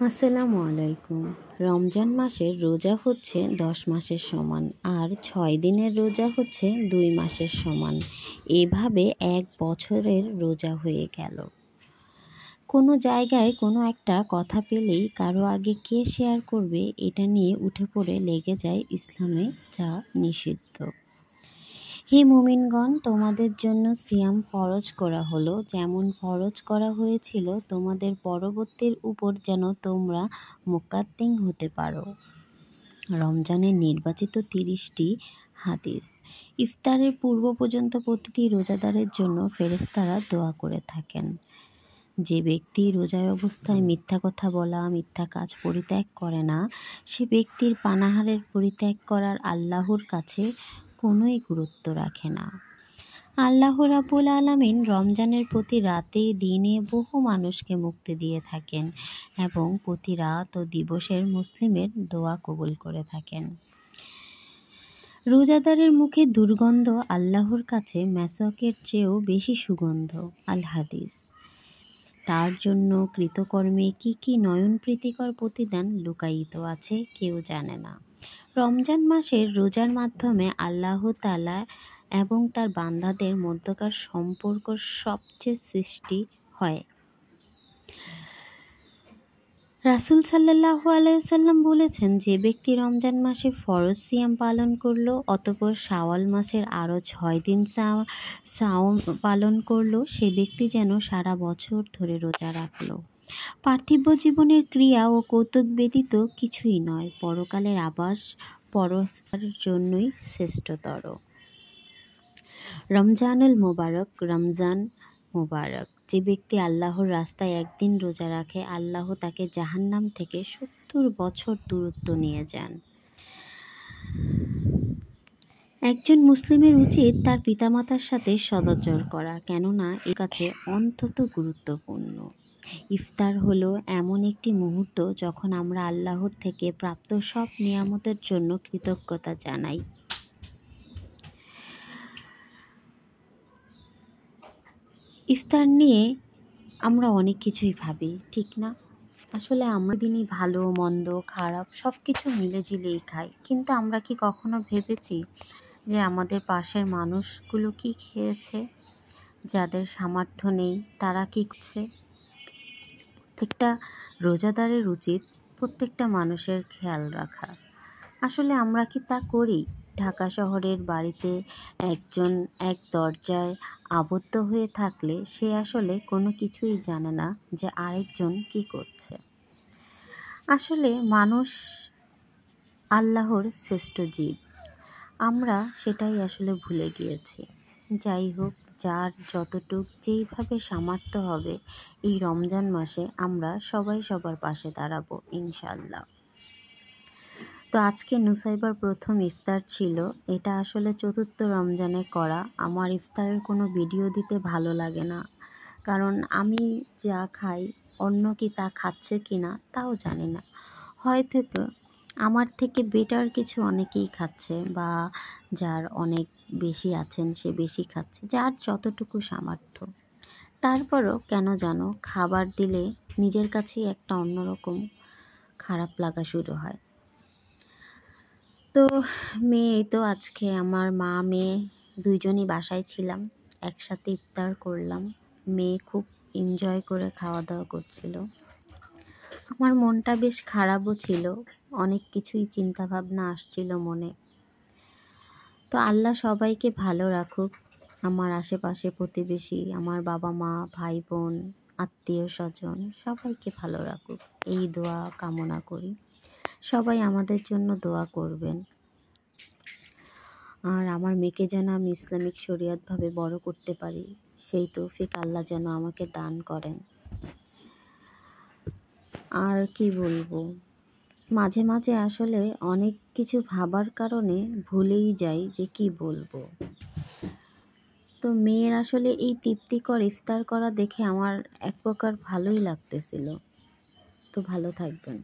আসসালামু আলাইকুম। রমজান মাসের রোজা হচ্ছে 10 মাসের সমান, আর 6 দিনের রোজা হচ্ছে 2 মাসের সমান। এভাবে 1 বছরের রোজা হয়ে গেল। কোনো জায়গায় কোনো একটা কথা পেলেই কারো আগে কে শেয়ার করবে এটা নিয়ে উঠে পড়ে লেগে যায় ইসলামে, যা নিষিদ্ধ। হে মুমিনগণ, তোমাদের জন্য সিয়াম ফরজ করা হলো, যেমন ফরজ করা হয়েছিল তোমাদের পরবর্তীর উপর, যেন তোমরা মুত্তাকিন হতে পারো। রমজানের নির্বাচিত 30টি হাদিস। ইফতারের পূর্ব পর্যন্ত প্রতিটি রোজাদারের জন্য ফেরেশতারা দোয়া করে থাকেন। যে ব্যক্তি রোজার অবস্থায় মিথ্যা কথা বলা, মিথ্যা কাজ পরিত্যাগ করে না, সে ব্যক্তির পানাহারের পরিত্যাগ করার আল্লাহর কাছে কোনোই গুরুত্ব রাখে না। আল্লাহ রাব্বুল আলামিন রমজানের প্রতি রাতে দিনে বহু মানুষকে মুক্তি দিয়ে থাকেন এবং প্রতি রাত ও দিবসের মুসলিমের দোয়া কবুল করে থাকেন। রোজাদারের মুখে দুর্গন্ধ আল্লাহর কাছে মেসকের চেয়েও বেশি সুগন্ধ। আল হাদিস। তার জন্য কৃতকর্মে কি কি নয়ন প্রীতিকর প্রতিদান লুকায়িত আছে কেউ জানে না। রমজান মাসের রোজার মাধ্যমে আল্লাহ তাআলা এবং তার বান্দাদের মধ্যকার সম্পর্ক সবচেয়ে সৃষ্টি হয়। রাসূল সাল্লাল্লাহু আলাইহি সাল্লাম বলেছেন, যে ব্যক্তি রমজান মাসে ফরজ সিয়াম পালন করলো, অতঃপর শাওয়াল মাসের আরও 6 দিন সাওম পালন করলো, সে ব্যক্তি যেন সারা বছর ধরে রোজা রাখলো। পার্থিব জীবনের ক্রিয়া ও কৌতুক ব্যতীত কিছুই নয়, পরকালের আবাস পরস্পরের জন্যই শ্রেষ্ঠতর। রমজানুল মুবারক। রমজান মুবারক। যে ব্যক্তি আল্লাহর রাস্তায় একদিন রোজা রাখে, আল্লাহ তাকে জাহান্নাম থেকে 70 বছর দূরত্ব নিয়ে যান। একজন মুসলিমের উচিত তার পিতামাতার সাথে সদাচরণ করা, কেননা এর কাছে অত্যন্ত গুরুত্বপূর্ণ। ইফতার হলো এমন একটি মুহূর্ত যখন আমরা আল্লাহর থেকে প্রাপ্ত সব নিয়ামতের জন্য কৃতজ্ঞতা জানাই। ইফতার নিয়ে আমরা অনেক কিছুই ভাবি, ঠিক না? আসলে আমরা দিনই ভালো মন্দ খারাপ সব কিছু মিলেঝিলেই খাই, কিন্তু আমরা কি কখনো ভেবেছি যে আমাদের পাশের মানুষগুলো কি খেয়েছে, যাদের সামর্থ্য নেই তারা কি করছে? প্রত্যেকটা রোজাদারের উচিত প্রত্যেকটা মানুষের খেয়াল রাখা। আসলে আমরা কি তা করি? ঢাকা শহরের বাড়িতে একজন এক দরজায় আবদ্ধ হয়ে থাকলে সে আসলে কোনো কিছুই জানে না যে আরেকজন কি করছে। আসলে মানুষ আল্লাহর শ্রেষ্ঠ জীব, আমরা সেটাই আসলে ভুলে গিয়েছি। যাই হোক, যার যতটুক যেইভাবে সামর্থ্য হবে, এই রমজান মাসে আমরা সবাই সবার পাশে দাঁড়াবো ইনশাআল্লাহ। তো আজকে নুসাইবার প্রথম ইফতার ছিল। এটা আসলে চতুর্থ রমজানে করা। আমার ইফতারের কোনো ভিডিও দিতে ভালো লাগে না, কারণ আমি যা খাই অন্য কি তা খাচ্ছে কি না তাও জানি না। হয়তো আমার থেকে বেটার কিছু অনেকেই খাচ্ছে, বা যার অনেক বেশি আছেন সে বেশি খাচ্ছে, যার যতটুকু সামর্থ্য। তারপরও কেন জানো, খাবার দিলে নিজের কাছেই একটা অন্যরকম খারাপ লাগা শুরু হয়। তো তো আজকে আমার মা মেয়ে দুইজনই বাসায় ছিলাম, একসাথে ইফতার করলাম। মেয়ে খুব এনজয় করে খাওয়া দাওয়া করছিল। আমার মনটা বেশ খারাপও ছিল, অনেক কিছুই চিন্তা ভাবনা আসছিল মনে। তো আল্লাহ সবাইকে ভালো রাখুক, আমার আশেপাশে প্রতিবেশী, আমার বাবা মা ভাই বোন আত্মীয় স্বজন সবাইকে ভালো রাখুক, এই দোয়া কামনা করি। সবাই আমাদের জন্য দোয়া করবেন। আর আমার মেয়েকে যেন আমি ইসলামিক শরীয়তভাবে বড় করতে পারি, সেই তৌফিক আল্লাহ যেন আমাকে দান করেন। আর কি বলবো, মাঝে মাঝে আসলে অনেক কিছু ভাবার কারণে ভুলেই যাই যে কি বলবো। তো মেয়ের আসলে এই তৃপ্তিকর ইফতার করা দেখে আমার এক প্রকার ভালোই লাগতেছিল। তো ভালো থাকবেন।